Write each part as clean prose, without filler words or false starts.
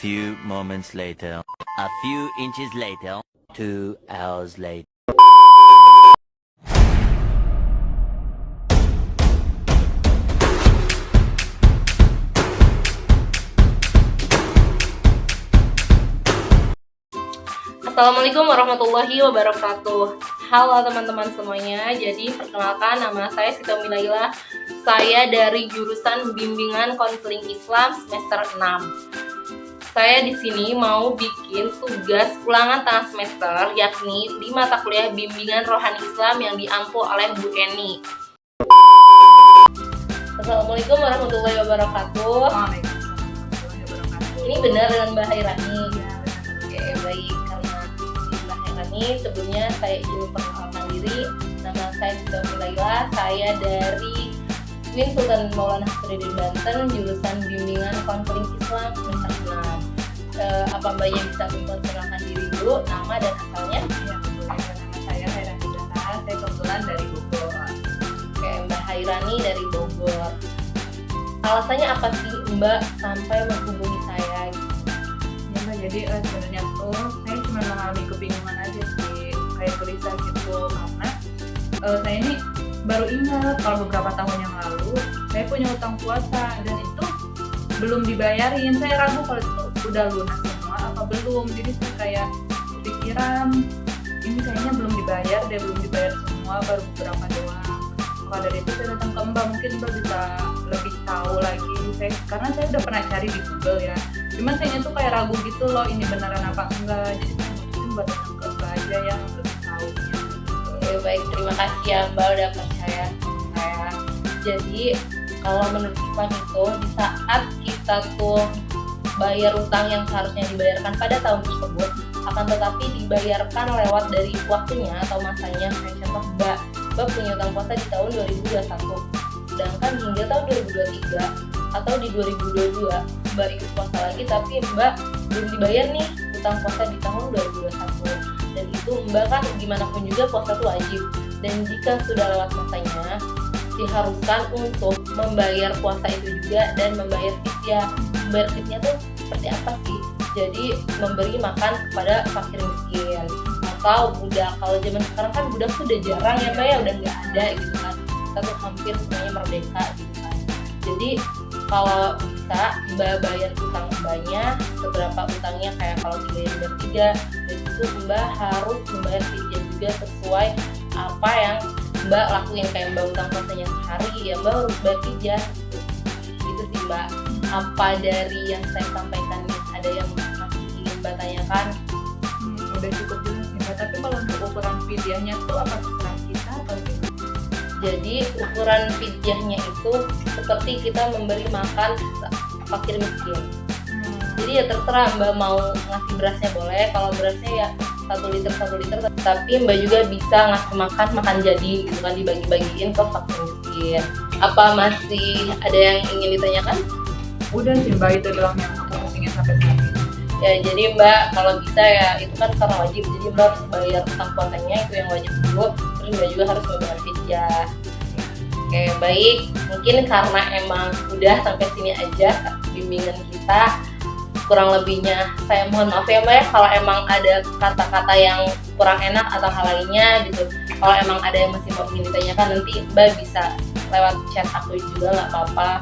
few moments later. A few inches later. 2 hours later. Assalamualaikum warahmatullahi wabarakatuh. Halo teman-teman semuanya. Jadi perkenalkan, nama saya Sita Milaila. Saya dari jurusan Bimbingan Konseling Islam semester 6. Saya di sini mau bikin tugas ulangan tengah semester, yakni di mata kuliah Bimbingan Rohani Islam yang diampu oleh Bu Eni. Assalamualaikum warahmatullahi wabarakatuh. Waalaikumsalam warahmatullahi wabarakatuh. Ini benar dengan Mbak Hairani? Ya, Oke, baik. Karena Mbak Hairani, sebelumnya saya izin memperkenalkan diri. Nama saya Sita Milaila. Saya dari Win Sultan Maulana Hassanuddin Banten, jurusan Bimbingan Konseling Islam semester 6. Apa Mbaknya bisa memperkenalkan diri dulu, nama dan asalnya? ya boleh. Nama saya Hairani Zahra. Saya kebetulan dari Bogor. Oke, Mbak Hairani dari Bogor. Alasannya apa sih Mbak sampai menghubungi saya? Ya Mbak, jadi sebenarnya tuh saya cuma mengalami kebingungan aja sih, kayak gelisah gitu, karena saya ini baru ingat kalau beberapa tahun yang lalu saya punya utang puasa dan itu belum dibayarin. Saya ragu kalau itu udah lunas semua apa belum, jadi saya kayak kepikiran ini kayaknya belum dibayar deh, belum dibayar semua, baru beberapa doang. Maka dari itu saya datang ke Mbak, mungkin Mbak bisa lebih tahu lagi. Karena saya udah pernah cari di Google ya, cuman saya tuh kayak ragu gitu loh, ini beneran apa enggak. Jadi saya mungkin Mbak datang ke Mbak aja yang lebih tahu. Oke, baik, terima kasih ya Mbak udah percaya sama saya. Jadi kalau menurut Islam itu di saat kita tuh bayar utang yang seharusnya dibayarkan pada tahun tersebut, akan tetapi dibayarkan lewat dari waktunya atau masanya. Kayak contoh Mbak punya utang puasa di tahun 2021, sedangkan hingga tahun 2023 atau di 2022 Mbak ikut puasa lagi, tapi Mbak belum dibayar nih utang puasa di tahun 2021. Dan itu Mbak kan gimana pun juga puasa itu wajib, dan jika sudah lewat masanya diharuskan untuk membayar puasa itu juga dan membayar fidyah. Membayar fidyah tuh seperti apa sih? Jadi memberi makan kepada fakir miskin atau budak. Kalau zaman sekarang kan budak tuh udah jarang ya Mbak ya, udah nggak ada gitu kan. Kita tuh hampir semuanya merdeka gitu kan. Jadi kalau bisa Mbak bayar utang Mbaknya, seberapa utangnya, kayak kalau dibayar bertiga, dan itu Mbak harus membayar fidyah juga sesuai apa yang Mbak lakuin. Kayak Mbak utang puasanya sehari, ya Mbak harus bayar fidyah gitu sih Mbak. Apa dari yang saya sampaikan nih ada yang masih ingin Mbak tanyakan? Udah cukup jelas nih Mbak, tapi kalau untuk ukuran fidyahnya tuh apa terserah kita atau gimana? Jadi ukuran fidyahnya itu seperti kita memberi makan fakir miskin. Jadi ya terserah Mbak mau ngasih berasnya boleh, kalau berasnya ya 1 liter, tapi Mbak juga bisa ngasih makan jadi, bukan dibagi-bagiin ke fakir miskin. Apa masih ada yang ingin ditanyakan? Udah sih Mbak, itu doang yang aku pusingin sampai saat ini. Ya jadi Mbak kalau bisa ya, itu kan karena wajib, jadi Mbak harus bayar utang puasanya, itu yang wajib dulu, terus Mbak juga harus membayar fidyah. Oke, baik, mungkin karena emang udah sampai sini aja bimbingan kita, kurang lebihnya saya mohon maaf ya Mbak ya kalau emang ada kata-kata yang kurang enak atau hal lainnya gitu. Kalau emang ada yang masih mau ingin ditanyakan, nanti Mbak bisa lewat chat aku juga, nggak apa-apa.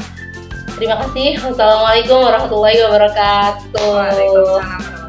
Terima kasih. Wassalamualaikum warahmatullahi wabarakatuh. Waalaikumsalam.